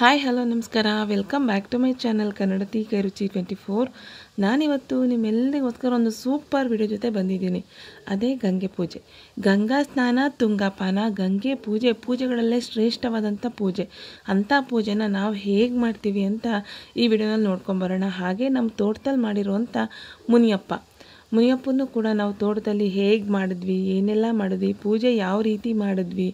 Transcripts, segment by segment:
Hi hello ನಮಸ್ಕಾರ, welcome back to my channel Kannadathi Kairuchi 24. ನಾನಿವತ್ತು ನಿಮ್ಮೆಲ್ಲರಿಗೋಸ್ಕರ ಒಂದು ಸೂಪರ್ ವಿಡಿಯೋ ಜೊತೆ ಬಂದಿದ್ದೀನಿ. ಅದೇ ಗಂಗೆ ಪೂಜೆ, ಗಂಗಾ ಸ್ನಾನ, ತುಂಗಾಪಾನ, ಗಂಗೆ ಪೂಜೆಗಳಲ್ಲೇ ಶ್ರೇಷ್ಠವಾದಂಥ ಪೂಜೆ. ಅಂಥ ಪೂಜೆನ ನಾವು ಹೇಗೆ ಮಾಡ್ತೀವಿ ಅಂತ ಈ ವಿಡಿಯೋನಲ್ಲಿ ನೋಡ್ಕೊಂಬರೋಣ. ಹಾಗೆ ನಮ್ಮ ತೋಟದಲ್ಲಿ ಮಾಡಿರುವಂಥ ಮುನಿಯಪ್ಪನೂ ಕೂಡ ನಾವು ತೋಟದಲ್ಲಿ ಹೇಗೆ ಮಾಡಿದ್ವಿ, ಏನೆಲ್ಲ ಮಾಡಿದ್ವಿ, ಪೂಜೆ ಯಾವ ರೀತಿ ಮಾಡಿದ್ವಿ,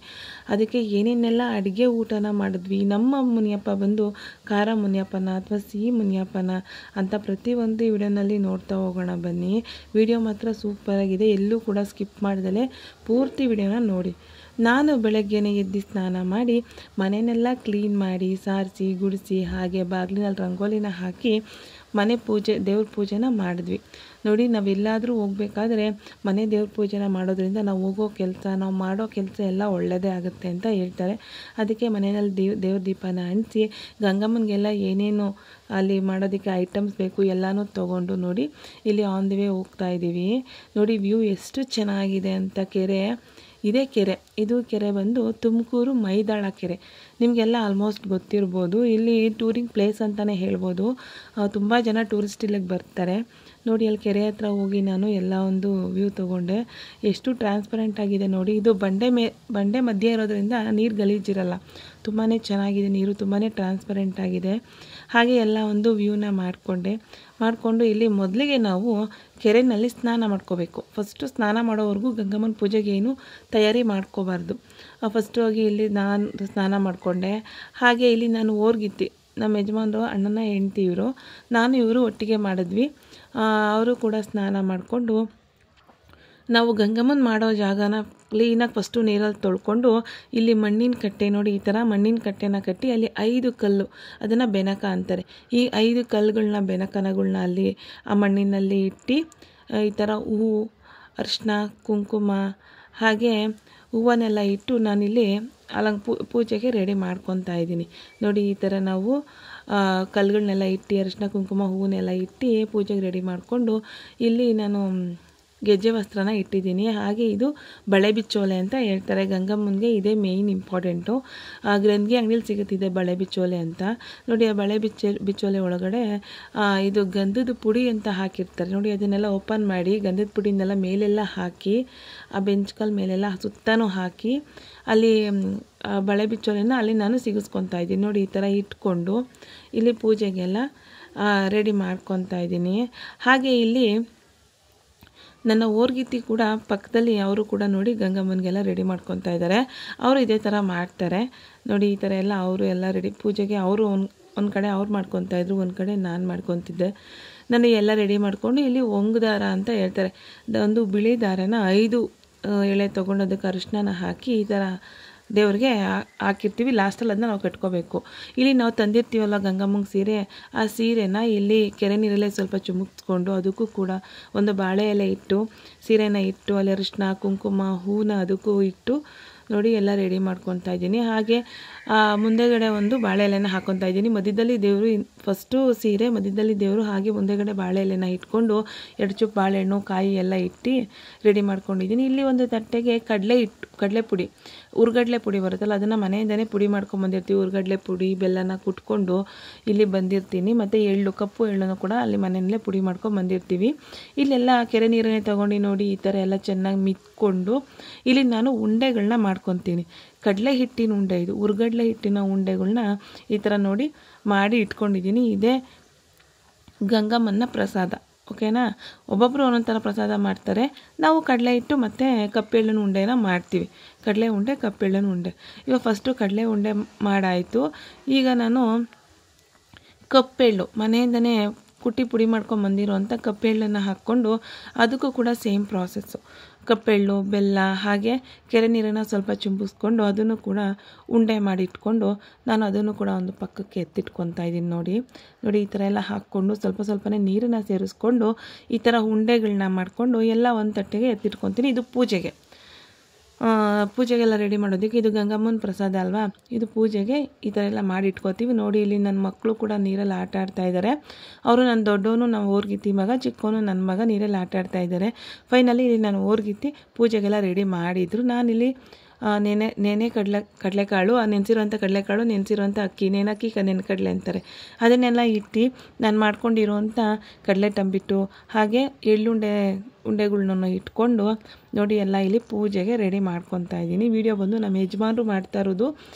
ಅದಕ್ಕೆ ಏನೇನೆಲ್ಲ ಅಡುಗೆ ಊಟನ ಮಾಡಿದ್ವಿ, ನಮ್ಮ ಮುನಿಯಪ್ಪ ಬಂದು ಖಾರ ಮುನಿಯಪ್ಪನ ಅಥವಾ ಸಿಹಿ ಮುನಿಯಪ್ಪನ ಅಂತ ಪ್ರತಿಯೊಂದು ಈ ವಿಡಿಯೋನಲ್ಲಿ ನೋಡ್ತಾ ಹೋಗೋಣ ಬನ್ನಿ. ವಿಡಿಯೋ ಮಾತ್ರ ಸೂಪರಾಗಿದೆ, ಎಲ್ಲೂ ಕೂಡ ಸ್ಕಿಪ್ ಮಾಡ್ದಲೇ ಪೂರ್ತಿ ವಿಡಿಯೋನ ನೋಡಿ. ನಾನು ಬೆಳಗ್ಗೆನೇ ಎದ್ದು ಸ್ನಾನ ಮಾಡಿ ಮನೆಯನ್ನೆಲ್ಲ ಕ್ಲೀನ್ ಮಾಡಿ ಸಾರಿಸಿ ಗುಡಿಸಿ ಹಾಗೆ ಬಾಗಿಲಿನಲ್ಲಿ ರಂಗೋಲಿನ ಹಾಕಿ ಮನೆ ಪೂಜೆ ದೇವ್ರ ಪೂಜೆನ ಮಾಡಿದ್ವಿ. ನೋಡಿ, ನಾವೆಲ್ಲಾದರೂ ಹೋಗ್ಬೇಕಾದ್ರೆ ಮನೆ ದೇವ್ರ ಪೂಜೆನ ಮಾಡೋದ್ರಿಂದ ನಾವು ಹೋಗೋ ಕೆಲಸ, ನಾವು ಮಾಡೋ ಕೆಲಸ ಎಲ್ಲ ಒಳ್ಳೆಯದೇ ಆಗುತ್ತೆ ಅಂತ ಹೇಳ್ತಾರೆ. ಅದಕ್ಕೆ ಮನೆಯಲ್ಲಿ ದೇವ್ರ ದೀಪನ ಅಂಟಿಸಿ ಗಂಗಮ್ಮನಿಗೆಲ್ಲ ಏನೇನು ಅಲ್ಲಿ ಮಾಡೋದಕ್ಕೆ ಐಟಮ್ಸ್ ಬೇಕು ಎಲ್ಲನೂ ತೊಗೊಂಡು ನೋಡಿ ಇಲ್ಲಿ ಆನ್ ದಿ ವೇ ಹೋಗ್ತಾ ಇದ್ದೀವಿ. ನೋಡಿ ವ್ಯೂ ಎಷ್ಟು ಚೆನ್ನಾಗಿದೆ ಅಂತ. ಇದು ಕೆರೆ ಬಂದು ತುಮಕೂರು ಮೈದಾಳ ಕೆರೆ. ನಿಮಗೆಲ್ಲ ಆಲ್ಮೋಸ್ಟ್ ಗೊತ್ತಿರ್ಬೋದು. ಇಲ್ಲಿ ಟೂರಿಂಗ್ ಪ್ಲೇಸ್ ಅಂತಲೇ ಹೇಳ್ಬೋದು. ತುಂಬ ಜನ ಟೂರಿಸ್ಟ್ ಇಲ್ಲಿಗೆ ಬರ್ತಾರೆ. ನೋಡಿ, ಅಲ್ಲಿ ಕೆರೆ ಹತ್ರ ಹೋಗಿ ನಾನು ಎಲ್ಲ ಒಂದು ವ್ಯೂ ತೊಗೊಂಡೆ. ಎಷ್ಟು ಟ್ರಾನ್ಸ್ಪರೆಂಟ್ ಆಗಿದೆ ನೋಡಿ. ಇದು ಬಂಡೆ ಮಧ್ಯೆ ಇರೋದ್ರಿಂದ ನೀರು ಗಲೀಜಿರಲ್ಲ, ತುಂಬಾ ಚೆನ್ನಾಗಿದೆ. ನೀರು ತುಂಬಾ ಟ್ರಾನ್ಸ್ಪರೆಂಟ್ ಆಗಿದೆ. ಹಾಗೆ ಎಲ್ಲ ಒಂದು ವ್ಯೂನ ಮಾಡಿಕೊಂಡು ಇಲ್ಲಿ ಮೊದಲಿಗೆ ನಾವು ಕೆರೆಯಲ್ಲಿ ಸ್ನಾನ ಮಾಡ್ಕೋಬೇಕು. ಫಸ್ಟು ಸ್ನಾನ ಮಾಡೋವರೆಗೂ ಗಂಗಮ್ಮನ ಪೂಜೆಗೆ ಏನು ತಯಾರಿ ಮಾಡ್ಕೋಬಾರ್ದು. ಫಸ್ಟು ಹೋಗಿ ಇಲ್ಲಿ ನಾನು ಸ್ನಾನ ಮಾಡಿಕೊಂಡೆ. ಹಾಗೆ ಇಲ್ಲಿ ನಾನು ಓರ್ಗಿತ್ತಿ, ನಮ್ಮ ಯಜಮಾನರು ಅಣ್ಣನ ಹೆಂಡ್ತಿ ಇವರು ಒಟ್ಟಿಗೆ ಮಾಡಿದ್ವಿ. ಅವರು ಕೂಡ ಸ್ನಾನ ಮಾಡಿಕೊಂಡು ನಾವು ಗಂಗಮ್ಮನ ಮಾಡೋ ಜಾಗನ ಕ್ಲೀನಾಗಿ ಫಸ್ಟು ನೀರಲ್ಲಿ ತೊಳ್ಕೊಂಡು ಇಲ್ಲಿ ಮಣ್ಣಿನ ಕಟ್ಟೆ ನೋಡಿ, ಈ ಥರ ಮಣ್ಣಿನ ಕಟ್ಟೆನ ಕಟ್ಟಿ ಅಲ್ಲಿ 5 ಕಲ್ಲು, ಅದನ್ನು ಬೆನಕ ಅಂತಾರೆ. ಈ 5 ಕಲ್ಲುಗಳನ್ನ ಬೆನಕನಗಳನ್ನ ಅಲ್ಲಿ ಆ ಮಣ್ಣಿನಲ್ಲಿ ಇಟ್ಟು ಈ ಥರ ಹೂವು, ಅರಿಶಿನ, ಕುಂಕುಮ ಹಾಗೆ ಹೂವನ್ನೆಲ್ಲ ಇಟ್ಟು ನಾನಿಲ್ಲಿ ಪೂಜೆಗೆ ರೆಡಿ ಮಾಡ್ಕೊತಾ ಇದ್ದೀನಿ. ನೋಡಿ, ಈ ಥರ ನಾವು ಕಲ್ಲುಗಳನ್ನೆಲ್ಲ ಇಟ್ಟು ಅರಿಶಿನ ಕುಂಕುಮ ಹೂವನ್ನೆಲ್ಲ ಇಟ್ಟು ಪೂಜೆಗೆ ರೆಡಿ ಮಾಡಿಕೊಂಡು ಇಲ್ಲಿ ನಾನು ಗೆಜ್ಜೆ ವಸ್ತ್ರನ ಇಟ್ಟಿದ್ದೀನಿ. ಹಾಗೆ ಇದು ಬಳೆ ಬಿಚ್ಚೋಲೆ ಅಂತ ಹೇಳ್ತಾರೆ. ಗಂಗಮ್ಮನಿಗೆ ಇದೇ ಮೇಯ್ನ್ ಇಂಪಾರ್ಟೆಂಟು. ಗ್ರಂಥಿ ಅಂಗಡಿಲಿ ಸಿಗುತ್ತಿದೆ ಬಳೆ ಬಿಚ್ಚೋಲೆ ಅಂತ. ನೋಡಿ, ಆ ಬಳೆ ಬಿಚ್ಚೋಲೆ ಒಳಗಡೆ ಇದು ಗಂಧದ ಪುಡಿ ಅಂತ ಹಾಕಿರ್ತಾರೆ ನೋಡಿ. ಅದನ್ನೆಲ್ಲ ಓಪನ್ ಮಾಡಿ ಗಂಧದ ಪುಡಿನೆಲ್ಲ ಮೇಲೆಲ್ಲ ಹಾಕಿ ಆ ಬೆಂಚ್ಕಲ್ ಮೇಲೆಲ್ಲ ಸುತ್ತನೂ ಹಾಕಿ ಅಲ್ಲಿ ಬಳೆ ಬಿಚ್ಚೋಲೆನ ಅಲ್ಲಿ ನಾನು ಸಿಗಿಸ್ಕೊತಾ ಇದ್ದೀನಿ. ನೋಡಿ, ಈ ಥರ ಇಟ್ಕೊಂಡು ಇಲ್ಲಿ ಪೂಜೆಗೆಲ್ಲ ರೆಡಿ ಮಾಡ್ಕೊತಾ ಇದ್ದೀನಿ. ಹಾಗೆ ಇಲ್ಲಿ ನನ್ನ ಓರ್ಗಿತ್ತಿ ಕೂಡ ಪಕ್ಕದಲ್ಲಿ ಅವರು ಕೂಡ ನೋಡಿ ಗಂಗಮ್ಮನಿಗೆಲ್ಲ ರೆಡಿ ಮಾಡ್ಕೊತಾ ಇದ್ದಾರೆ. ಅವರು ಇದೇ ಥರ ಮಾಡ್ತಾರೆ ನೋಡಿ. ಈ ಥರ ಎಲ್ಲ ಅವರು ಎಲ್ಲ ರೆಡಿ ಪೂಜೆಗೆ ಅವರು ಒಂದು ಕಡೆ ಅವ್ರು ಮಾಡ್ಕೊತಾ ಇದ್ರು, ಒಂದು ಕಡೆ ನಾನು ಮಾಡ್ಕೊತಿದ್ದೆ. ನನಗೆ ಎಲ್ಲ ರೆಡಿ ಮಾಡಿಕೊಂಡು ಇಲ್ಲಿ ಒಂಗು ದಾರ ಅಂತ ಹೇಳ್ತಾರೆ, ಒಂದು ಬಿಳಿ ದಾರನ 5 ಎಳೆ ತೊಗೊಂಡು ಅದಕ್ಕೆ ಅರಿಶಿನ ಹಾಕಿ ಈ ಥರ ದೇವ್ರಿಗೆ ಹಾಕಿರ್ತೀವಿ. ಲಾಸ್ಟಲ್ಲಿ ಅದನ್ನ ನಾವು ಕಟ್ಕೋಬೇಕು. ಇಲ್ಲಿ ನಾವು ತಂದಿರ್ತೀವಲ್ಲ ಗಂಗಮ್ಮಂಗೆ ಸೀರೆ, ಆ ಸೀರೆನ ಇಲ್ಲಿ ಕೆರೆ ನೀರಲ್ಲೇ ಸ್ವಲ್ಪ ಚುಮುಕ್ಸ್ಕೊಂಡು ಅದಕ್ಕೂ ಕೂಡ ಒಂದು ಬಾಳೆ ಎಲೆ ಇಟ್ಟು ಸೀರೆನ ಇಟ್ಟು ಅಲ್ಲಿ ಅರಿಶಿನ ಕುಂಕುಮ ಹೂನ ಅದಕ್ಕೂ ಇಟ್ಟು ನೋಡಿ ಎಲ್ಲ ರೆಡಿ ಮಾಡ್ಕೊತಾ ಇದ್ದೀನಿ. ಹಾಗೆ ಮುಂದೆಗಡೆ ಒಂದು ಬಾಳೆ ಎಲೆನ ಹಾಕ್ಕೊತಾ ಇದ್ದೀನಿ. ಮಧ್ಯದಲ್ಲಿ ದೇವರು, ಫಸ್ಟು ಸೀರೆ, ಮಧ್ಯದಲ್ಲಿ ದೇವರು, ಹಾಗೆ ಮುಂದೆಗಡೆ ಬಾಳೆ ಎಲೆನ ಇಟ್ಕೊಂಡು 2 ಚುಪ್ ಬಾಳೆಹಣ್ಣು ಕಾಯಿ ಎಲ್ಲ ಇಟ್ಟು ರೆಡಿ ಮಾಡ್ಕೊಂಡಿದ್ದೀನಿ. ಇಲ್ಲಿ ಒಂದು ತಟ್ಟೆಗೆ ಕಡಲೆ ಪುಡಿ, ಹುರ್ಗಡ್ಲೆ ಪುಡಿ ಬರುತ್ತಲ್ಲ, ಅದನ್ನು ಮನೆಯಿಂದನೇ ಪುಡಿ ಮಾಡ್ಕೊಂಬಂದಿರ್ತೀವಿ. ಹುರ್ಗಡ್ಲೆ ಪುಡಿ ಬೆಲ್ಲನ ಕುಟ್ಕೊಂಡು ಇಲ್ಲಿ ಬಂದಿರ್ತೀನಿ. ಮತ್ತು ಕಪ್ಪು ಎಳ್ಳನ್ನು ಕೂಡ ಅಲ್ಲಿ ಮನೆಯಲ್ಲೇ ಪುಡಿ ಮಾಡ್ಕೊಂಬಂದಿರ್ತೀವಿ. ಇಲ್ಲೆಲ್ಲ ಕೆರೆ ನೀರನ್ನೇ ತೊಗೊಂಡು ನೋಡಿ ಈ ಥರ ಎಲ್ಲ ಚೆನ್ನಾಗಿ ಮಿಕ್ಕೊಂಡು ಇಲ್ಲಿ ನಾನು ಉಂಡೆಗಳನ್ನ ಮಾಡ್ಕೊತೀನಿ. ಕಡಲೆ ಹಿಟ್ಟಿನ ಉಂಡೆ, ಇದು ಹುರ್ಗಡ್ಲೆ ಹಿಟ್ಟಿನ ಉಂಡೆಗಳನ್ನ ಈ ಥರ ನೋಡಿ ಮಾಡಿ ಇಟ್ಕೊಂಡಿದ್ದೀನಿ. ಇದೇ ಗಂಗಮ್ಮನ ಪ್ರಸಾದ, ಓಕೆನಾ. ಒಬ್ಬೊಬ್ಬರು ಒಂದೊಂದು ಥರ ಪ್ರಸಾದ ಮಾಡ್ತಾರೆ. ನಾವು ಕಡಲೆ ಹಿಟ್ಟು ಮತ್ತು ಕಪ್ಪೆಳ್ಳಿನ ಉಂಡೆನ ಮಾಡ್ತೀವಿ. ಕಡಲೆ ಉಂಡೆ ಕಪ್ಪೆಳ್ಳಿನ ಉಂಡೆ. ಇವಾಗ ಫಸ್ಟು ಕಡಲೆ ಉಂಡೆ ಮಾಡಾಯಿತು. ಈಗ ನಾನು ಕಪ್ಪೆಳ್ಳು ಮನೆಯಿಂದನೇ ಕುಟ್ಟಿ ಪುಡಿ ಮಾಡ್ಕೊಂಬಂದಿರೋಂಥ ಕಪ್ಪೆಳ್ಳನ್ನು ಹಾಕ್ಕೊಂಡು ಅದಕ್ಕೂ ಕೂಡ ಸೇಮ್ ಪ್ರಾಸೆಸ್ಸು. ಕಪ್ಪೆಳ್ಳು ಬೆಲ್ಲ ಹಾಗೆ ಕೆರೆ ನೀರನ್ನು ಸ್ವಲ್ಪ ಚುಂಬಿಸ್ಕೊಂಡು ಅದನ್ನು ಕೂಡ ಉಂಡೆ ಮಾಡಿ ಇಟ್ಕೊಂಡು ನಾನು ಅದನ್ನು ಕೂಡ ಒಂದು ಪಕ್ಕಕ್ಕೆ ಎತ್ತಿಟ್ಕೊತಾ ಇದ್ದೀನಿ. ನೋಡಿ ಈ ಥರ ಎಲ್ಲ ಹಾಕ್ಕೊಂಡು ಸ್ವಲ್ಪನೇ ನೀರನ್ನು ಸೇರಿಸ್ಕೊಂಡು ಈ ಥರ ಉಂಡೆಗಳನ್ನ ಮಾಡಿಕೊಂಡು ಎಲ್ಲ ಒಂದು ತಟ್ಟೆಗೆ ಎತ್ತಿಟ್ಕೊತೀನಿ. ಇದು ಪೂಜೆಗೆಲ್ಲ ರೆಡಿ ಮಾಡೋದಕ್ಕೆ. ಇದು ಗಂಗಮ್ಮನ ಪ್ರಸಾದ ಅಲ್ವಾ, ಇದು ಪೂಜೆಗೆ ಈ ಥರ ಎಲ್ಲ ಮಾಡಿ ಇಟ್ಕೋತೀವಿ. ನೋಡಿ, ಇಲ್ಲಿ ನನ್ನ ಮಕ್ಕಳು ಕೂಡ ನೀರಲ್ಲಿ ಆಟ ಆಡ್ತಾ ಇದ್ದಾರೆ. ಅವರು ನನ್ನ ದೊಡ್ಡವನು ನಮ್ಮ ಓರ್ಗಿತ್ತಿ ಮಗ, ಚಿಕ್ಕವನು ನನ್ನ ಮಗ ನೀರಲ್ಲಿ ಆಟ ಆಡ್ತಾ ಇದ್ದಾರೆ. ಫೈನಲಿ ಇಲ್ಲಿ ನಾನು ಓರ್ಗಿತ್ತಿ ಪೂಜೆಗೆಲ್ಲ ರೆಡಿ ಮಾಡಿದ್ರು. ನಾನಿಲ್ಲಿ ನೆನೆ ಕಡಲೆಕಾಳು, ನೆನೆಸಿರುವಂಥ ಕಡಲೆಕಾಳು, ನೆನೆಸಿರುವಂಥ ಅಕ್ಕಿ, ನೆನಕ್ಕಿ ನೆನಕಡಲೆ ಅಂತಾರೆ. ಅದನ್ನೆಲ್ಲ ಇಟ್ಟು ನಾನು ಮಾಡ್ಕೊಂಡಿರುವಂಥ ಕಡಲೆ ತಂಬಿಟ್ಟು ಹಾಗೆ ಉಂಡೆಗಳ್ನ ಇಟ್ಕೊಂಡು ನೋಡಿ ಎಲ್ಲ ಇಲ್ಲಿ ಪೂಜೆಗೆ ರೆಡಿ ಮಾಡ್ಕೊತಾ ಇದ್ದೀನಿ. ವಿಡಿಯೋ ಬಂದು ನಮ್ಮ ಯಜಮಾನರು ಮಾಡ್ತಾ ಇರೋದು,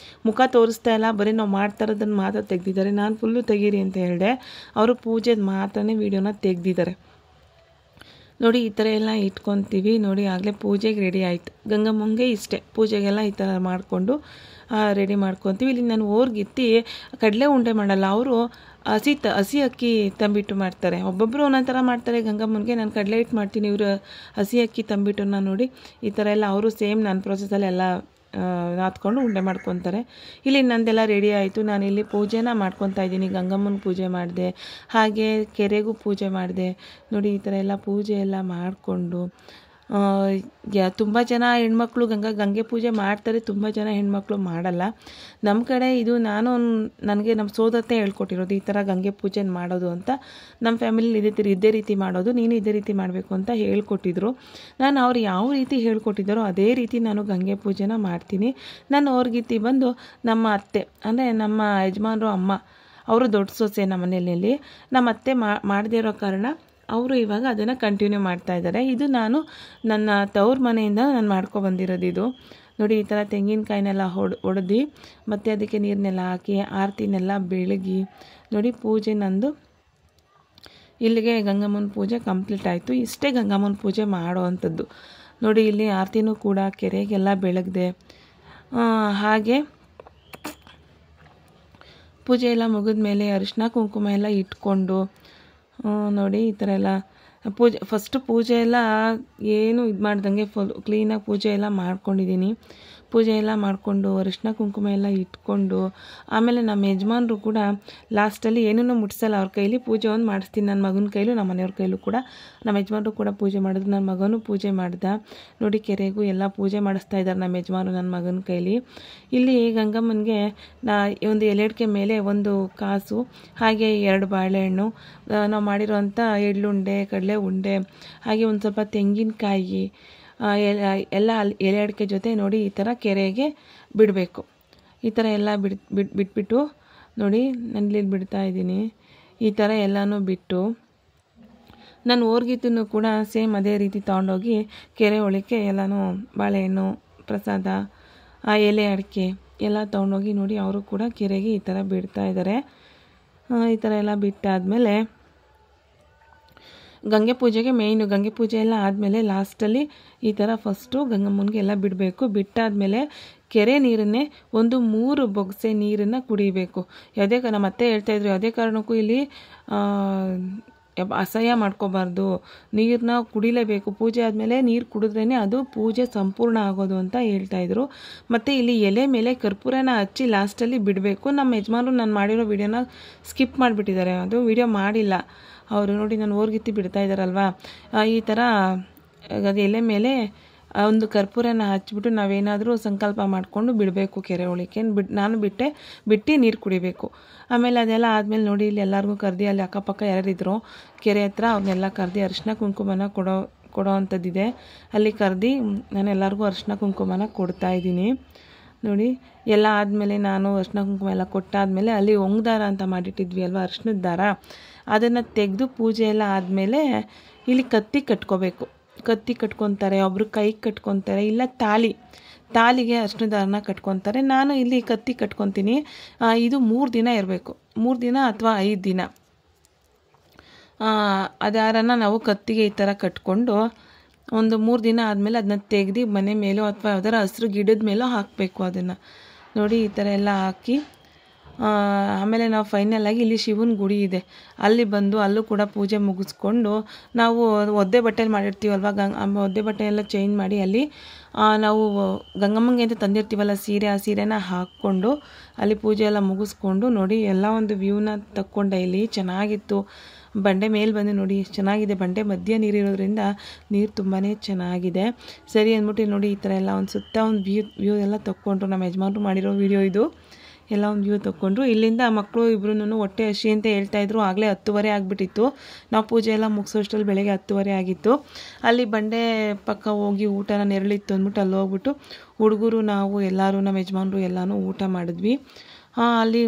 ಮುಖ ತೋರಿಸ್ತಾ ಇಲ್ಲ, ಬರೀ ನಾವು ಮಾಡ್ತಾ ಇರೋದನ್ನು ಮಾತ್ರ ತೆಗೆದಿದ್ದಾರೆ. ನಾನು ಫುಲ್ಲು ತೆಗೀರಿ ಅಂತ ಹೇಳಿದೆ, ಅವರು ಪೂಜೆದು ಮಾತ್ರನೇ ವಿಡಿಯೋನ ತೆಗೆದಿದ್ದಾರೆ. ನೋಡಿ ಈ ಥರ ಎಲ್ಲ ಇಟ್ಕೊತೀವಿ. ನೋಡಿ ಆಗಲೇ ಪೂಜೆಗೆ ರೆಡಿ ಆಯಿತು. ಗಂಗಮ್ಮಂಗೆ ಇಷ್ಟೇ, ಪೂಜೆಗೆಲ್ಲ ಈ ಥರ ಮಾಡಿಕೊಂಡು ರೆಡಿ ಮಾಡ್ಕೊತೀವಿ. ಇಲ್ಲಿ ನಾನು ಓರ್ಗಿತ್ತಿ ಕಡಲೆ ಉಂಡೆ ಮಾಡಲ್ಲ, ಅವರು ಹಸಿ ಅಕ್ಕಿ ತಂಬಿಟ್ಟು ಮಾಡ್ತಾರೆ. ಒಬ್ಬೊಬ್ಬರು ಒಂದೊಂದು ಥರ ಮಾಡ್ತಾರೆ. ಗಂಗಮ್ಮನಿಗೆ ನಾನು ಕಡಲೆ ಹಿಟ್ಟು ಮಾಡ್ತೀನಿ, ಇವರು ಹಸಿ ಅಕ್ಕಿ ತಂಬಿಟ್ಟನ್ನ ನೋಡಿ ಈ ಥರ ಎಲ್ಲ ಅವರು ಸೇಮ್ ನನ್ನ ಪ್ರೊಸೆಸಲ್ಲಿ ಎಲ್ಲ ನಾದ್ಕೊಂಡು ಉಂಡೆ ಮಾಡ್ಕೊತಾರೆ. ಇಲ್ಲಿ ನಂದೆಲ್ಲ ರೆಡಿ ಆಯಿತು. ನಾನಿಲ್ಲಿ ಪೂಜೆನ ಮಾಡ್ಕೊತಾ ಇದ್ದೀನಿ. ಗಂಗಮ್ಮನ ಪೂಜೆ ಮಾಡಿದೆ, ಹಾಗೆ ಕೆರೆಗೂ ಪೂಜೆ ಮಾಡಿದೆ. ನೋಡಿ ಈ ಥರ ಎಲ್ಲ ಪೂಜೆ ಎಲ್ಲ ಮಾಡಿಕೊಂಡು ತುಂಬ ಜನ ಹೆಣ್ಮಕ್ಳು ಗಂಗೆ ಪೂಜೆ ಮಾಡ್ತಾರೆ, ತುಂಬ ಜನ ಹೆಣ್ಮಕ್ಳು ಮಾಡಲ್ಲ. ನಮ್ಮ ಕಡೆ ಇದು ನನಗೆ ನಮ್ಮ ಸೋದರತೆ ಹೇಳ್ಕೊಟ್ಟಿರೋದು, ಈ ಥರ ಗಂಗೆ ಪೂಜೆ ಮಾಡೋದು ಅಂತ. ನಮ್ಮ ಫ್ಯಾಮಿಲಿ ಇದೇ ರೀತಿ ಮಾಡೋದು, ನೀನು ಇದೇ ರೀತಿ ಮಾಡಬೇಕು ಅಂತ ಹೇಳ್ಕೊಟ್ಟಿದ್ರು. ನಾನು ಅವ್ರು ಯಾವ ರೀತಿ ಹೇಳ್ಕೊಟ್ಟಿದ್ದಾರೋ ಅದೇ ರೀತಿ ನಾನು ಗಂಗೆ ಪೂಜೆನ ಮಾಡ್ತೀನಿ. ನಾನು ಅವ್ರಿಗಿತ್ತಿ ಬಂದು ನಮ್ಮ ಅತ್ತೆ ಅಂದರೆ ನಮ್ಮ ಯಜಮಾನರು ಅಮ್ಮ, ಅವರು ದೊಡ್ಡ ಸೊಸೆ ನಮ್ಮ ಮನೆಯಲ್ಲಿ. ನಮ್ಮ ಅತ್ತೆ ಮಾಡದೇ ಇರೋ ಕಾರಣ ಅವರು ಇವಾಗ ಅದನ್ನು ಕಂಟಿನ್ಯೂ ಮಾಡ್ತಾ ಇದ್ದಾರೆ. ಇದು ನಾನು ನನ್ನ ತವ್ರ ಮನೆಯಿಂದ ನಾನು ಮಾಡ್ಕೊಬಂದಿರೋದು. ಇದು ನೋಡಿ ಈ ಥರ ತೆಂಗಿನಕಾಯಿನೆಲ್ಲ ಹೊಡೆದು ಮತ್ತು ಅದಕ್ಕೆ ನೀರನ್ನೆಲ್ಲ ಹಾಕಿ ಆರತಿನೆಲ್ಲ ಬೆಳಗಿ ನೋಡಿ ಪೂಜೆ ನಂದು ಇಲ್ಲಿಗೆ ಗಂಗಮ್ಮನ ಪೂಜೆ ಕಂಪ್ಲೀಟ್ ಆಯಿತು. ಇಷ್ಟೇ ಗಂಗಮ್ಮನ ಪೂಜೆ ಮಾಡೋ ಅಂಥದ್ದು. ನೋಡಿ ಇಲ್ಲಿ ಆರತಿನೂ ಕೂಡ ಕೆರೆಗೆಲ್ಲ ಬೆಳಗಿದೆ. ಹಾಗೆ ಪೂಜೆ ಎಲ್ಲ ಮುಗಿದ ಮೇಲೆ ಅರಿಶಿನ ಕುಂಕುಮ ಎಲ್ಲ ಇಟ್ಕೊಂಡು ನೋಡಿ ಈ ಥರ ಎಲ್ಲ ಫಸ್ಟು ಪೂಜೆ ಎಲ್ಲ ಏನು ಇದು ಮಾಡ್ದಂಗೆ ಫುಲ್ ಕ್ಲೀನಾಗಿ ಪೂಜೆ ಎಲ್ಲ ಮಾಡ್ಕೊಂಡಿದ್ದೀನಿ. ಪೂಜೆ ಎಲ್ಲ ಮಾಡಿಕೊಂಡು ಅರಿಶಿನ ಕುಂಕುಮ ಎಲ್ಲ ಇಟ್ಕೊಂಡು ಆಮೇಲೆ ನಮ್ಮ ಯಜಮಾನರು ಕೂಡ ಲಾಸ್ಟಲ್ಲಿ ಏನೂ ಮುಟ್ಸಲ್ಲ, ಅವ್ರ ಕೈಲಿ ಪೂಜೆ ಒಂದು ಮಾಡಿಸ್ತೀನಿ. ನನ್ನ ಮಗನ ಕೈಲೂ ನಮ್ಮ ಮನೆಯವ್ರ ಕೈಲೂ ಕೂಡ ನಮ್ಮ ಯಜಮಾನರು ಕೂಡ ಪೂಜೆ ಮಾಡಿದ್ರು. ನನ್ನ ಮಗನೂ ಪೂಜೆ ಮಾಡ್ದ. ನೋಡಿ ಕೆರೆಗೂ ಎಲ್ಲ ಪೂಜೆ ಮಾಡಿಸ್ತಾ ಇದ್ದಾರೆ ನಮ್ಮ ಯಜಮಾನರು ನನ್ನ ಮಗನ ಕೈಲಿ. ಇಲ್ಲಿ ಗಂಗಮ್ಮನಿಗೆ ಒಂದು ಎಲೆಡ್ಕೆ ಮೇಲೆ ಒಂದು ಕಾಸು, ಹಾಗೆ 2 ಬಾಳೆಹಣ್ಣು, ನಾವು ಮಾಡಿರೋವಂಥ ಎಳ್ಳುಂಡೆ, ಕಡಲೆ ಉಂಡೆ, ಹಾಗೆ ಒಂದು ಸ್ವಲ್ಪ ತೆಂಗಿನಕಾಯಿ ಎಲ್ಲ ಎಲೆ ಅಡಿಕೆ ಜೊತೆ ನೋಡಿ ಈ ಥರ ಕೆರೆಗೆ ಬಿಡಬೇಕು. ಈ ಥರ ಎಲ್ಲ ಬಿಟ್ಬಿಟ್ಟು ನೋಡಿ ನಾನಿಲ್ಲಿ ಬಿಡ್ತಾ ಇದ್ದೀನಿ. ಈ ಥರ ಎಲ್ಲನೂ ಬಿಟ್ಟು ನಾನು ಓರ್ಗಿದ್ದನ್ನು ಕೂಡ ಸೇಮ್ ಅದೇ ರೀತಿ ತೊಗೊಂಡೋಗಿ ಕೆರೆ ಒಳಕ್ಕೆ ಎಲ್ಲನೂ ಬಾಳೆಹಣ್ಣು, ಪ್ರಸಾದ, ಎಲೆ ಅಡಿಕೆ ಎಲ್ಲ ತೊಗೊಂಡೋಗಿ ನೋಡಿ ಅವರು ಕೂಡ ಕೆರೆಗೆ ಈ ಥರ ಬಿಡ್ತಾ ಇದ್ದಾರೆ. ಈ ಥರ ಎಲ್ಲ ಬಿಟ್ಟಾದಮೇಲೆ ಗಂಗೆ ಪೂಜೆಗೆ ಮೇಯ್ನು, ಗಂಗೆ ಪೂಜೆ ಎಲ್ಲ ಆದಮೇಲೆ ಲಾಸ್ಟಲ್ಲಿ ಈ ಥರ ಫಸ್ಟು ಗಂಗಮ್ಮನಿಗೆ ಎಲ್ಲ ಬಿಡಬೇಕು. ಬಿಟ್ಟಾದಮೇಲೆ ಕೆರೆ ನೀರನ್ನೇ ಒಂದು 3 ಬೊಗಸೆ ನೀರನ್ನು ಕುಡಿಬೇಕು. ನಮ್ಮ ಅತ್ತೆ ಹೇಳ್ತಾಯಿದ್ರು, ಯಾವುದೇ ಕಾರಣಕ್ಕೂ ಇಲ್ಲಿ ಅಸಹ್ಯ ಮಾಡ್ಕೋಬಾರ್ದು, ನೀರನ್ನ ಕುಡಿಲೇಬೇಕು. ಪೂಜೆ ಆದಮೇಲೆ ನೀರು ಕುಡಿದ್ರೇ ಅದು ಪೂಜೆ ಸಂಪೂರ್ಣ ಆಗೋದು ಅಂತ ಹೇಳ್ತಾಯಿದ್ರು. ಮತ್ತು ಇಲ್ಲಿ ಎಲೆ ಮೇಲೆ ಕರ್ಪೂರನ ಹಚ್ಚಿ ಲಾಸ್ಟಲ್ಲಿ ಬಿಡಬೇಕು. ನಮ್ಮ ಯಜಮಾನರು ನಾನು ಮಾಡಿರೋ ವಿಡಿಯೋನ ಸ್ಕಿಪ್ ಮಾಡಿಬಿಟ್ಟಿದ್ದಾರೆ, ಅದು ವಿಡಿಯೋ ಮಾಡಿಲ್ಲ ಅವರು. ನೋಡಿ ನಾನು ಓರ್ಗಿತ್ತಿ ಬಿಡ್ತಾ ಇದ್ದಾರಲ್ವ, ಈ ಥರ ಅದು ಎಲೆ ಮೇಲೆ ಒಂದು ಕರ್ಪೂರನ ಹಚ್ಬಿಟ್ಟು ನಾವೇನಾದರೂ ಸಂಕಲ್ಪ ಮಾಡಿಕೊಂಡು ಬಿಡಬೇಕು ಕೆರೆ ಒಳಕ್ಕೆ. ನಾನು ಬಿಟ್ಟು ನೀರು ಕುಡಿಬೇಕು. ಆಮೇಲೆ ಅದೆಲ್ಲ ಆದಮೇಲೆ ನೋಡಿ ಇಲ್ಲಿ ಎಲ್ಲರಿಗೂ ಕರೆದಿ, ಅಲ್ಲಿ ಅಕ್ಕಪಕ್ಕ ಯಾರ್ಯಾರಿದ್ರು ಕೆರೆ ಹತ್ರ ಅವ್ರನ್ನೆಲ್ಲ ಕರೆದಿ ಅರಿಶಿನ ಕುಂಕುಮನ ಕೊಡೋ ಅಂಥದ್ದಿದೆ. ಅಲ್ಲಿ ಕರೆದಿ ನಾನು ಎಲ್ಲರಿಗೂ ಅರಿಶಿನ ಕುಂಕುಮನ ಕೊಡ್ತಾಯಿದ್ದೀನಿ. ನೋಡಿ ಎಲ್ಲ ಆದಮೇಲೆ ನಾನು ಅರಿಶಿನ ಕುಂಕುಮ ಎಲ್ಲ ಕೊಟ್ಟಾದಮೇಲೆ ಅಲ್ಲಿ ಒಂಗ್ದಾರ ಅಂತ ಮಾಡಿಟ್ಟಿದ್ವಿ ಅಲ್ವ, ಅರಿಶಿನದ ದಾರ, ಅದನ್ನು ತೆಗೆದು ಪೂಜೆ ಎಲ್ಲ ಆದಮೇಲೆ ಇಲ್ಲಿ ಕತ್ತಿ ಕಟ್ಕೋಬೇಕು. ಕತ್ತಿ ಕಟ್ಕೊತಾರೆ, ಒಬ್ಬರು ಕೈಗೆ ಕಟ್ಕೊತಾರೆ, ಇಲ್ಲ ತಾಲಿಗೆ ಅರಿಶಿನ ದಾರನ ಕಟ್ಕೊತಾರೆ. ನಾನು ಇಲ್ಲಿ ಕತ್ತಿ ಕಟ್ಕೊತೀನಿ. ಇದು 3 ದಿನ ಇರಬೇಕು, 3 ದಿನ ಅಥವಾ 5 ದಿನ. ಆ ದಾರನ ನಾವು ಕತ್ತಿಗೆ ಈ ಥರ ಕಟ್ಕೊಂಡು ಒಂದು 3 ದಿನ ಆದಮೇಲೆ ಅದನ್ನ ತೆಗೆದು ಮನೆ ಮೇಲೋ ಅಥವಾ ಯಾವ್ದಾರ ಹಸಿರು ಗಿಡದ ಮೇಲೋ ಹಾಕಬೇಕು. ಅದನ್ನು ನೋಡಿ ಈ ಥರ ಎಲ್ಲ ಹಾಕಿ ಆಮೇಲೆ ನಾವು ಫೈನಲಾಗಿ ಇಲ್ಲಿ ಶಿವನ ಗುಡಿ ಇದೆ, ಅಲ್ಲಿ ಬಂದು ಅಲ್ಲೂ ಕೂಡ ಪೂಜೆ ಮುಗಿಸ್ಕೊಂಡು ನಾವು ಒದ್ದೆ ಬಟ್ಟೆಯಲ್ಲಿ ಮಾಡಿರ್ತೀವಲ್ವ, ಒದ್ದೆ ಬಟ್ಟೆ ಎಲ್ಲ ಚೇಂಜ್ ಮಾಡಿ ಅಲ್ಲಿ ನಾವು ಗಂಗಮ್ಮಂಗೆ ಅಂತ ತಂದಿರ್ತೀವಲ್ಲ ಸೀರೆ, ಆ ಸೀರೆನ ಹಾಕ್ಕೊಂಡು ಅಲ್ಲಿ ಪೂಜೆ ಎಲ್ಲ ಮುಗಿಸ್ಕೊಂಡು ನೋಡಿ ಎಲ್ಲ ಒಂದು ವ್ಯೂನ ತಕ್ಕೊಂಡೆ. ಇಲ್ಲಿ ಚೆನ್ನಾಗಿತ್ತು. ಬಂಡೆ ಮೇಲೆ ಬಂದು ನೋಡಿ ಎಷ್ಟು ಚೆನ್ನಾಗಿದೆ. ಬಂಡೆ ಮಧ್ಯ ನೀರಿರೋದ್ರಿಂದ ನೀರು ತುಂಬಾ ಚೆನ್ನಾಗಿದೆ. ಸರಿ ಅಂದ್ಬಿಟ್ಟು ನೋಡಿ ಈ ಥರ ಎಲ್ಲ ಒಂದು ಸುತ್ತ ಒಂದು ವ್ಯೂ ಎಲ್ಲ ತಕ್ಕೊಂಡ್ರು. ನಮ್ಮ ಯಜಮಾನರು ಮಾಡಿರೋ ವಿಡಿಯೋ ಇದು. ಎಲ್ಲ ಒಂದು ವ್ಯೂ ತೊಗೊಂಡ್ರು. ಇಲ್ಲಿಂದ ಮಕ್ಕಳು ಇಬ್ರು ಹೊಟ್ಟೆ ಹಸಿ ಅಂತ ಹೇಳ್ತಾಯಿದ್ರು. ಆಗಲೇ 10:30 ಆಗಿಬಿಟ್ಟಿತ್ತು. ನಾವು ಪೂಜೆ ಎಲ್ಲ ಮುಗಿಸೋಷ್ಟರಲ್ಲಿ ಬೆಳಗ್ಗೆ 10:30 ಆಗಿತ್ತು. ಅಲ್ಲಿ ಬಂಡೆ ಪಕ್ಕ ಹೋಗಿ ಊಟನ ನೆರಳಿತ್ತು ಅಂದ್ಬಿಟ್ಟು ಅಲ್ಲಿ ಹೋಗ್ಬಿಟ್ಟು ಹುಡುಗರು ನಾವು ಎಲ್ಲರೂ ನಮ್ಮ ಯಜಮಾನ್ರು ಎಲ್ಲನೂ ಊಟ ಮಾಡಿದ್ವಿ. ಅಲ್ಲಿ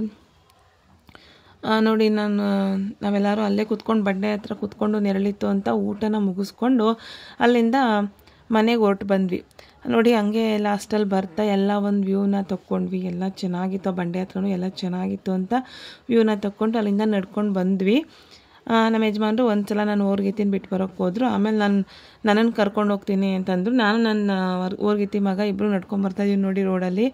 ನೋಡಿ ನಾವೆಲ್ಲರೂ ಅಲ್ಲೇ ಕೂತ್ಕೊಂಡು ಬಂಡೆ ಹತ್ರ ಕೂತ್ಕೊಂಡು ನೆರಳಿತ್ತು ಅಂತ ಊಟನ ಮುಗಿಸ್ಕೊಂಡು ಅಲ್ಲಿಂದ ಮನೆಗೆ ಹೊರಟು ಬಂದ್ವಿ. ನೋಡಿ ಹಂಗೆ ಲಾಸ್ಟಲ್ಲಿ ಬರ್ತಾ ಎಲ್ಲ ಒಂದು ವ್ಯೂನ ತೊಗೊಂಡ್ವಿ. ಎಲ್ಲ ಚೆನ್ನಾಗಿತ್ತು, ಬಂಡೆ ಹತ್ರನೂ ಎಲ್ಲ ಚೆನ್ನಾಗಿತ್ತು ಅಂತ ವ್ಯೂನ ತೊಗೊಂಡು ಅಲ್ಲಿಂದ ನಡ್ಕೊಂಡು ಬಂದ್ವಿ. ನಮ್ಮ ಯಜಮಾನ್ರು ಒಂದು ಸಲ ನಾನು ಓರ್ಗಿತಿನ ಬಿಟ್ಟು ಬರೋಕ್ಕೆ ಹೋದರು. ಆಮೇಲೆ ನನ್ನನ್ನು ಕರ್ಕೊಂಡು ಹೋಗ್ತೀನಿ ಅಂತಂದರು. ನಾನು ನನ್ನ ಓರ್ಗಿತಿ ಮಗ ಇಬ್ಬರು ನಡ್ಕೊಂಬರ್ತಾಯಿದ್ವಿ ನೋಡಿ ರೋಡಲ್ಲಿ.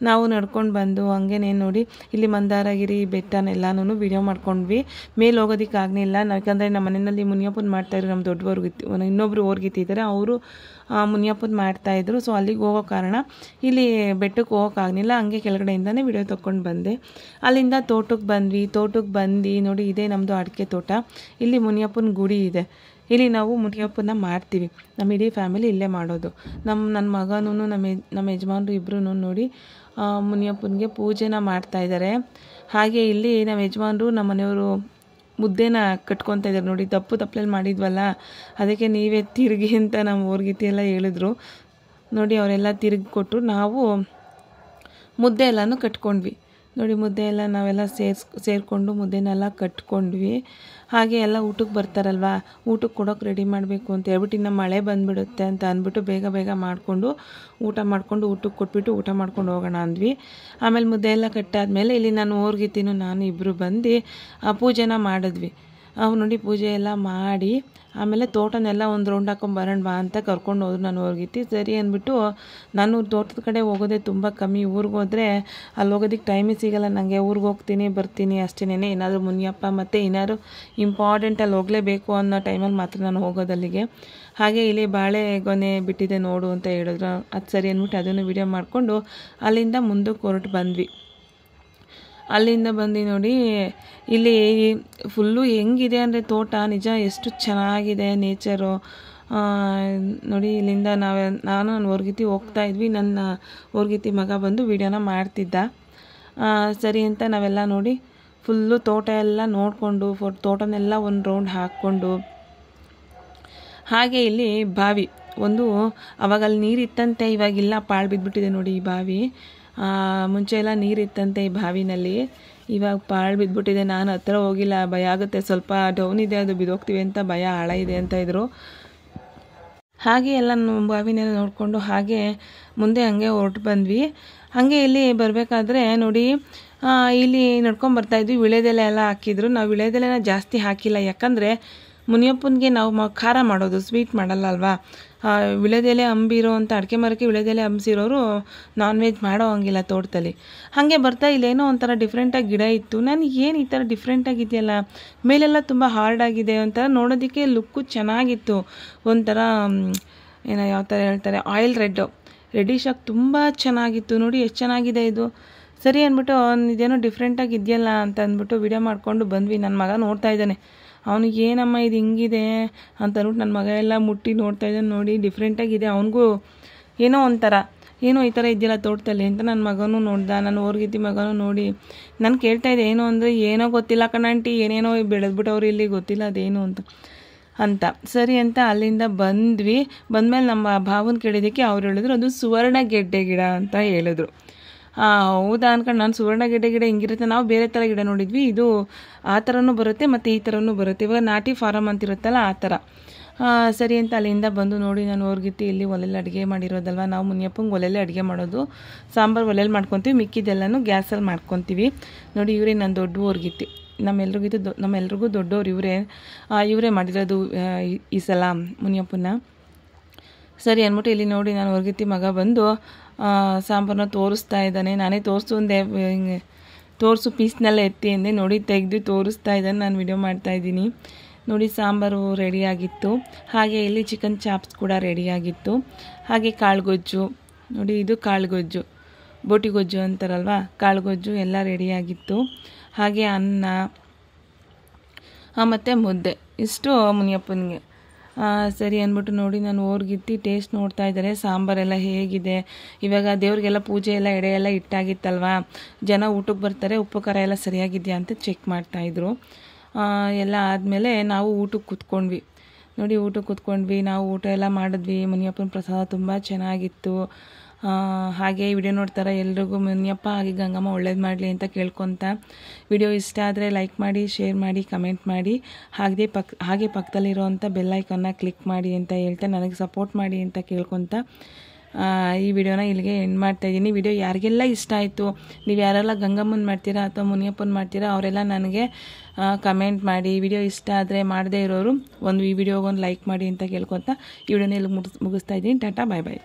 ನಾವು ನಡ್ಕೊಂಡು ಬಂದು ಹಂಗೇನೆ ನೋಡಿ ಇಲ್ಲಿ ಮಂದಾರಗಿರಿ ಬೆಟ್ಟನೆಲ್ಲನೂ ವಿಡಿಯೋ ಮಾಡ್ಕೊಂಡ್ವಿ. ಮೇಲೆ ಹೋಗೋದಕ್ಕಾಗಲಿಲ್ಲ ನಾವು, ಯಾಕಂದರೆ ನಮ್ಮ ಮನೆಯಲ್ಲಿ ಮುನಿಯಪ್ಪನ ಮಾಡ್ತಾಯಿದ್ರು. ನಮ್ಮ ದೊಡ್ಡ ಓರ್ಗಿತಿ ಇನ್ನೊಬ್ರು ಓರ್ಗಿತಿದ್ದಾರೆ, ಅವರು ಮುನಿಯಪ್ಪನ ಮಾಡ್ತಾಯಿದ್ರು. ಸೊ ಅಲ್ಲಿಗೆ ಹೋಗೋ ಕಾರಣ ಇಲ್ಲಿ ಬೆಟ್ಟಕ್ಕೆ ಹೋಗೋಕ್ಕಾಗಲಿಲ್ಲ. ಹಂಗೆ ಕೆಳಗಡೆಯಿಂದನೇ ವಿಡಿಯೋ ತೊಗೊಂಡು ಬಂದೆ. ಅಲ್ಲಿಂದ ತೋಟಕ್ಕೆ ಬಂದ್ವಿ. ತೋಟಕ್ಕೆ ಬಂದು ನೋಡಿ ಇದೇ ನಮ್ಮದು ಅಡಿಕೆ ತೋಟ. ಇಲ್ಲಿ ಮುನಿಯಪ್ಪನ ಗುಡಿ ಇದೆ. ಇಲ್ಲಿ ನಾವು ಮುನಿಯಪ್ಪನ ಮಾಡ್ತೀವಿ. ನಮ್ಮ ಇಡೀ ಫ್ಯಾಮಿಲಿ ಇಲ್ಲೇ ಮಾಡೋದು. ನನ್ನ ಮಗನೂ ನಮ್ಮ ಯಜಮಾನ್ರು ಇಬ್ಬರೂ ನೋಡಿ ಮುನಿಯಪ್ಪನಿಗೆ ಪೂಜೆನ ಮಾಡ್ತಾಯಿದ್ದಾರೆ. ಹಾಗೆ ಇಲ್ಲಿ ನಮ್ಮ ಯಜಮಾನ್ರು ನಮ್ಮ ಮನೆಯವರು ಮುದ್ದೆನ ಕಟ್ಕೊತಾ ಇದ್ದಾರೆ ನೋಡಿ. ತಪ್ಪಲೆಲ್ಲಿ ಮಾಡಿದ್ವಲ್ಲ, ಅದಕ್ಕೆ ನೀವೇ ತಿರುಗಿ ಅಂತ ನಮ್ಮ ಓರ್ಗಿತಿ ಎಲ್ಲ ಹೇಳಿದ್ರು ನೋಡಿ. ಅವರೆಲ್ಲ ತಿರುಗಿ ಕೊಟ್ಟರು. ನಾವು ಮುದ್ದೆ ಎಲ್ಲನೂ ಕಟ್ಕೊಂಡ್ವಿ ನೋಡಿ. ಮುದ್ದೆ ಎಲ್ಲ ನಾವೆಲ್ಲ ಸೇರಿಕೊಂಡು ಮುದ್ದೆನೆಲ್ಲ ಕಟ್ಕೊಂಡ್ವಿ. ಹಾಗೆ ಎಲ್ಲ ಊಟಕ್ಕೆ ಬರ್ತಾರಲ್ವ, ಊಟಕ್ಕೆ ಕೊಡೋಕೆ ರೆಡಿ ಮಾಡಬೇಕು ಅಂತ ಹೇಳ್ಬಿಟ್ಟು ಇನ್ನು ಮಳೆ ಬಂದುಬಿಡುತ್ತೆ ಅಂತ ಅಂದ್ಬಿಟ್ಟು ಬೇಗ ಮಾಡಿಕೊಂಡು ಊಟಕ್ಕೆ ಕೊಟ್ಬಿಟ್ಟು ಊಟ ಮಾಡ್ಕೊಂಡು ಹೋಗೋಣ ಅಂದ್ವಿ. ಆಮೇಲೆ ಮುದ್ದೆ ಎಲ್ಲ ಕಟ್ಟಾದ್ಮೇಲೆ ಇಲ್ಲಿ ನಾನು ಓರ್ಗಿತಿನೂ ನಾನು ಇಬ್ಬರು ಬಂದು ಪೂಜೆನ ಮಾಡಿದ್ವಿ. ನೋಡಿ ಪೂಜೆ ಎಲ್ಲ ಮಾಡಿ ಆಮೇಲೆ ತೋಟನೆಲ್ಲ ಒಂದು ರೌಂಡ್ ಹಾಕೊಂಬರೋಣ ಬಾ ಅಂತ ಕರ್ಕೊಂಡು ಹೋದ್ರು ನಾನು ಓರ್ಗಿತಿ. ಸರಿ ಅಂದ್ಬಿಟ್ಟು ನಾನು ತೋಟದ ಕಡೆ ಹೋಗೋದೇ ತುಂಬ ಕಮ್ಮಿ. ಊರಿಗೆ ಹೋದರೆ ಅಲ್ಲಿ ಹೋಗೋದಕ್ಕೆ ಟೈಮೇ ಸಿಗೋಲ್ಲ ನನಗೆ. ಊರಿಗೆ ಹೋಗ್ತೀನಿ ಬರ್ತೀನಿ ಅಷ್ಟೇನೆ. ಏನಾದರೂ ಮುನಿಯಪ್ಪ ಮತ್ತು ಏನಾದ್ರು ಇಂಪಾರ್ಟೆಂಟಲ್ಲಿ ಹೋಗಲೇಬೇಕು ಅನ್ನೋ ಟೈಮಲ್ಲಿ ಮಾತ್ರ ನಾನು ಹೋಗೋದಲ್ಲಿಗೆ. ಹಾಗೆ ಇಲ್ಲಿ ಬಾಳೆ ಗೊನೆ ಬಿಟ್ಟಿದೆ ನೋಡು ಅಂತ ಹೇಳಿದ್ರು. ಅದು ಸರಿ ಅಂದ್ಬಿಟ್ಟು ಅದನ್ನು ವಿಡಿಯೋ ಮಾಡಿಕೊಂಡು ಅಲ್ಲಿಂದ ಮುಂದಕ್ಕೆ ಹೊರಟು ಬಂದ್ವಿ. ಅಲ್ಲಿಂದ ಬಂದು ನೋಡಿ ಇಲ್ಲಿ ಫುಲ್ಲು ಹೆಂಗಿದೆ ಅಂದರೆ ತೋಟ ನಿಜ ಎಷ್ಟು ಚೆನ್ನಾಗಿದೆ ನೇಚರು ನೋಡಿ. ಇಲ್ಲಿಂದ ನಾನು ನನ್ನ ಓರ್ಗಿತಿ ಹೋಗ್ತಾಯಿದ್ವಿ. ನನ್ನ ಓರ್ಗಿತಿ ಮಗ ಬಂದು ವಿಡಿಯೋನ ಮಾಡ್ತಿದ್ದ. ಸರಿ ಅಂತ ನಾವೆಲ್ಲ ನೋಡಿ ಫುಲ್ಲು ತೋಟ ಎಲ್ಲ ನೋಡಿಕೊಂಡು ತೋಟನೆಲ್ಲ ಒಂದು ರೌಂಡ್ ಹಾಕ್ಕೊಂಡು, ಹಾಗೆ ಇಲ್ಲಿ ಬಾವಿ ಒಂದು ಅವಾಗ ಅಲ್ಲಿ ನೀರಿತ್ತಂತೆ, ಇವಾಗಿಲ್ಲ ಪಾಳು ಬಿದ್ದುಬಿಟ್ಟಿದೆ ನೋಡಿ ಈ ಬಾವಿ. ಮುಂಚೆ ಎಲ್ಲ ನೀರಿತ್ತಂತೆ ಈ ಬಾವಿನಲ್ಲಿ, ಇವಾಗ ಪಾಳು ಬಿದ್ದುಬಿಟ್ಟಿದೆ. ನಾನು ಹತ್ರ ಹೋಗಿಲ್ಲ, ಭಯ ಆಗುತ್ತೆ, ಸ್ವಲ್ಪ ಡೌನ್ ಇದೆ, ಅದು ಬಿದ್ದೋಗ್ತೀವಿ ಅಂತ ಭಯ, ಆಳ ಇದೆ ಅಂತ ಇದ್ರು. ಹಾಗೆ ಎಲ್ಲ ಬಾವಿನೆಲ್ಲ ನೋಡಿಕೊಂಡು ಹಾಗೆ ಮುಂದೆ ಹಂಗೆ ಹೊರಟು ಬಂದ್ವಿ. ಹಾಗೆ ಇಲ್ಲಿ ಬರಬೇಕಾದ್ರೆ ನೋಡಿ ಇಲ್ಲಿ ನಡ್ಕೊಂಬರ್ತಾಯಿದ್ವಿ. ವಿಳೆದೆಲೆ ಎಲ್ಲ ಹಾಕಿದ್ರು. ನಾವು ವಿಳೆದೆಲೆನ ಜಾಸ್ತಿ ಹಾಕಿಲ್ಲ, ಯಾಕಂದರೆ ಮುನಿಯಪ್ಪನಿಗೆ ನಾವು ಖಾರ ಮಾಡೋದು, ಸ್ವೀಟ್ ಮಾಡಲ್ಲ ಅಲ್ವಾ. ವಿಳೆದೆಲೆ ಅಂಬಿರೋ ಅಂತ ಅಡಿಕೆ ಮರಕ್ಕೆ ವಿಳೆದೆಲೆ ಅಂಬಿಸಿರೋರು ನಾನ್ ವೆಜ್ ಮಾಡೋ ಹಂಗಿಲ್ಲ ತೋಟದಲ್ಲಿ. ಹಾಗೆ ಬರ್ತಾ ಇಲ್ಲೇನೋ ಒಂಥರ ಡಿಫ್ರೆಂಟಾಗಿ ಗಿಡ ಇತ್ತು. ನನಗೆ ಏನು ಈ ಥರ ಡಿಫ್ರೆಂಟಾಗಿದೆಯಲ್ಲ, ಮೇಲೆಲ್ಲ ತುಂಬ ಹಾರ್ಡಾಗಿದೆ, ಒಂಥರ ನೋಡೋದಕ್ಕೆ ಲುಕ್ಕು ಚೆನ್ನಾಗಿತ್ತು. ಒಂಥರ ಏನೋ ಯಾವ ಥರ ಹೇಳ್ತಾರೆ, ಆಯಿಲ್ ರೆಡ್ಡಿಶಾಗಿ ತುಂಬ ಚೆನ್ನಾಗಿತ್ತು ನೋಡಿ. ಎಷ್ಟು ಚೆನ್ನಾಗಿದೆ ಇದು. ಸರಿ ಅಂದ್ಬಿಟ್ಟು ಇದೇನೋ ಡಿಫ್ರೆಂಟಾಗಿ ಇದೆಯಲ್ಲ ಅಂತ ಅಂದ್ಬಿಟ್ಟು ವಿಡಿಯೋ ಮಾಡಿಕೊಂಡು ಬಂದ್ವಿ. ನನ್ನ ಮಗ ನೋಡ್ತಾ ಇದ್ದಾನೆ, ಅವನಿಗೆ ಏನಮ್ಮ ಇದು ಹಿಂಗಿದೆ ಅಂತ ಅಂದ್ಬಿಟ್ಟು ನನ್ನ ಮಗ ಎಲ್ಲ ಮುಟ್ಟಿ ನೋಡ್ತಾ ಇದ್ದಾನೆ ನೋಡಿ. ಡಿಫ್ರೆಂಟಾಗಿದೆ, ಅವನಿಗೂ ಏನೋ ಒಂಥರ ಏನೋ ಈ ಥರ ಇದೆಯಲ್ಲ ತೋಟದಲ್ಲಿ ಅಂತ ನನ್ನ ಮಗನೂ ನೋಡ್ದ. ನನ್ನ ಓರ್ಗಿತಿ ಮಗನೂ ನೋಡಿ ನಾನು ಕೇಳ್ತಾ ಇದ್ದೆ, ಏನು ಅಂದರೆ ಏನೋ ಗೊತ್ತಿಲ್ಲ ಕಣಂಟಿ, ಏನೇನೋ ಬೆಳೆದ್ಬಿಟ್ಟವ್ರು ಇಲ್ಲಿ, ಗೊತ್ತಿಲ್ಲ ಅದೇನು ಅಂತ. ಸರಿ ಅಂತ ಅಲ್ಲಿಂದ ಬಂದ್ವಿ. ಬಂದಮೇಲೆ ನಮ್ಮ ಭಾವನ ಕೇಳಿದ್ದಕ್ಕೆ ಅವ್ರು ಹೇಳಿದ್ರು ಅದು ಸುವರ್ಣಗೆಡ್ಡೆ ಗಿಡ ಅಂತ ಹೇಳಿದ್ರು. ಹೌದಾ ಅನ್ಕೊಂಡು ನಾನು ಸುವರ್ಣಗೆಡ್ಡೆ ಗಿಡ ಹಿಂಗಿರುತ್ತೆ, ನಾವು ಬೇರೆ ಥರ ಗಿಡ ನೋಡಿದ್ವಿ, ಇದು ಆ ಥರನೂ ಬರುತ್ತೆ ಮತ್ತು ಈ ಥರನೂ ಬರುತ್ತೆ, ಇವಾಗ ನಾಟಿ ಫಾರಮ್ ಅಂತಿರುತ್ತಲ್ಲ ಆ ಥರ. ಸರಿ ಅಂತ ಅಲ್ಲಿಂದ ಬಂದು ನೋಡಿ ನಾನು ಓರ್ಗಿತಿ ಇಲ್ಲಿ ಒಲೆಯಲ್ಲಿ ಅಡುಗೆ ಮಾಡಿರೋದಲ್ವ, ನಾವು ಮುನಿಯಪ್ಪಂಗೆ ಒಲೆಯಲ್ಲೇ ಅಡುಗೆ ಮಾಡೋದು, ಸಾಂಬಾರು ಒಲೆಯಲ್ಲಿ ಮಾಡ್ಕೊತೀವಿ, ಮಿಕ್ಕಿದ್ದೆಲ್ಲನೂ ಗ್ಯಾಸಲ್ಲಿ ಮಾಡ್ಕೊತೀವಿ ನೋಡಿ. ಇವರೇ ನನ್ನ ದೊಡ್ಡ ಓರ್ಗಿತಿ, ನಮ್ಮೆಲ್ರಿಗೂ ದೊಡ್ಡವ್ರು ಇವರೇ ಮಾಡಿರೋದು ಈ ಸಲ ಮುನಿಯಪ್ಪನ. ಸರಿ ಅಂದ್ಬಿಟ್ಟು ಇಲ್ಲಿ ನೋಡಿ ನಾನು ಓರ್ಗಿತಿ ಮಗ ಬಂದು ಸಾಂಬಾರನ್ನ ತೋರಿಸ್ತಾ ಇದ್ದಾನೆ. ನಾನೇ ತೋರಿಸು ಪೀಸ್ನೆಲ್ಲ ಎತ್ತಿ ಅಂದೆ, ನೋಡಿ ತೆಗೆದು ತೋರಿಸ್ತಾ ಇದ್ದಾನೆ. ನಾನು ವಿಡಿಯೋ ಮಾಡ್ತಾಯಿದ್ದೀನಿ ನೋಡಿ. ಸಾಂಬಾರು ರೆಡಿಯಾಗಿತ್ತು. ಹಾಗೆ ಇಲ್ಲಿ ಚಿಕನ್ ಚಾಪ್ಸ್ ಕೂಡ ರೆಡಿಯಾಗಿತ್ತು. ಹಾಗೆ ಕಾಳುಗೊಜ್ಜು ನೋಡಿ, ಇದು ಕಾಳುಗೊಜ್ಜು, ಬೋಟಿಗೊಜ್ಜು ಅಂತಾರಲ್ವ, ಕಾಳುಗೊಜ್ಜು ಎಲ್ಲ ರೆಡಿಯಾಗಿತ್ತು. ಹಾಗೆ ಅನ್ನ ಮತ್ತು ಮುದ್ದೆ, ಇಷ್ಟು ಮುನಿಯಪ್ಪನಿಗೆ. ಸರಿ ಅಂದ್ಬಿಟ್ಟು ನೋಡಿ ನಾನು ಓರ್ಗಿತ್ತಿ ಟೇಸ್ಟ್ ನೋಡ್ತಾ ಇದ್ದಾರೆ ಸಾಂಬಾರೆಲ್ಲ ಹೇಗಿದೆ. ಇವಾಗ ದೇವ್ರಿಗೆಲ್ಲ ಪೂಜೆ ಎಲ್ಲ ಎಡೆ ಎಲ್ಲ ಇಟ್ಟಾಗಿತ್ತಲ್ವ, ಜನ ಊಟಕ್ಕೆ ಬರ್ತಾರೆ, ಉಪ್ಪು ಖಾರ ಎಲ್ಲ ಸರಿಯಾಗಿದೆಯಾ ಅಂತ ಚೆಕ್ ಮಾಡ್ತಾಯಿದ್ರು. ಎಲ್ಲ ಆದಮೇಲೆ ನಾವು ಊಟಕ್ಕೆ ಕೂತ್ಕೊಂಡ್ವಿ. ನೋಡಿ ಊಟಕ್ಕೆ ಕೂತ್ಕೊಂಡ್ವಿ, ನಾವು ಊಟ ಎಲ್ಲ ಮಾಡಿದ್ವಿ. ಮುನಿಯಪ್ಪನ ಪ್ರಸಾದ ತುಂಬ ಚೆನ್ನಾಗಿತ್ತು. ಹಾಗೆ ವಿಡಿಯೋ ನೋಡ್ತಾರೆ ಎಲ್ರಿಗೂ ಮುನಿಯಪ್ಪ ಹಾಗೆ ಗಂಗಮ್ಮ ಒಳ್ಳೇದು ಮಾಡಲಿ ಅಂತ ಕೇಳ್ಕೊತ, ವಿಡಿಯೋ ಇಷ್ಟ ಆದರೆ ಲೈಕ್ ಮಾಡಿ, ಶೇರ್ ಮಾಡಿ, ಕಮೆಂಟ್ ಮಾಡಿ, ಹಾಗೆ ಪಕ್ಕದಲ್ಲಿರೋವಂಥ ಬೆಲ್ಲೈಕನ್ನ ಕ್ಲಿಕ್ ಮಾಡಿ ಅಂತ ಹೇಳ್ತಾ ನನಗೆ ಸಪೋರ್ಟ್ ಮಾಡಿ ಅಂತ ಕೇಳ್ಕೊತ ಈ ವಿಡಿಯೋನ ಇಲ್ಲಿಗೆ ಎಂಡ್ ಮಾಡ್ತಾಯಿದ್ದೀನಿ. ವಿಡಿಯೋ ಯಾರಿಗೆಲ್ಲ ಇಷ್ಟ ಆಯಿತು, ನೀವು ಯಾರೆಲ್ಲ ಗಂಗಮ್ಮನ ಮಾಡ್ತೀರಾ ಅಥವಾ ಮುನಿಯಪ್ಪನ ಮಾಡ್ತೀರಾ ಅವರೆಲ್ಲ ನನಗೆ ಕಮೆಂಟ್ ಮಾಡಿ. ವಿಡಿಯೋ ಇಷ್ಟ ಆದರೆ ಮಾಡದೇ ಇರೋರು ಈ ವಿಡಿಯೋಗೊಂದು ಲೈಕ್ ಮಾಡಿ ಅಂತ ಕೇಳ್ಕೊತ ಈ ವಿಡಿಯೋನ ಇಲ್ಲಿ ಮುಗಿಸ್ತಾ ಇದ್ದೀನಿ. ಟಾಟಾ, ಬಾಯ್ ಬಾಯ್.